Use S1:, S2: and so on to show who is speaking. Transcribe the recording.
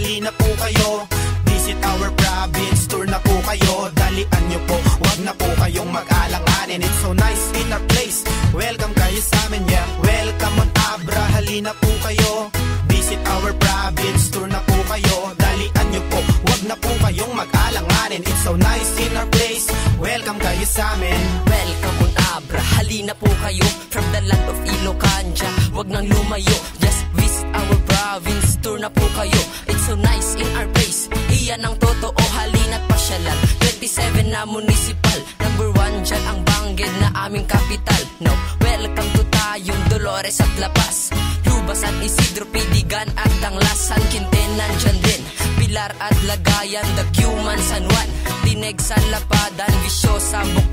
S1: halina po kayo. Visit our province, tour na po kayo. Dalian nyo po, wag na po kayong mag-alanganin. It's so nice in our place, welcome kayo sa amin, yeah. Welcome on Abra, halina po kayo. Visit our province, tour na po kayo. Dalian nyo po, wag na po kayong mag-alanganin. It's so nice in our place, welcome kayo sa amin.
S2: Welcome on Abra, halina po kayo. From the land of Ilocanja, wag nang lumayo. Just visit our province, tour na po kayo. It's so nice in our place, iyan ang totoo, halina't pasyalan. 27 na municipal, number 1 dyan ang Bangged na aming capital. Now, welcome to tayong Dolores at La Paz, Lubas at Isidro, Pidigan at Danglasan, Quinten nandyan din, Pilar at Lagayan, Daguman, San Juan, Tineg, San Lapadan, Visosa, Buklo.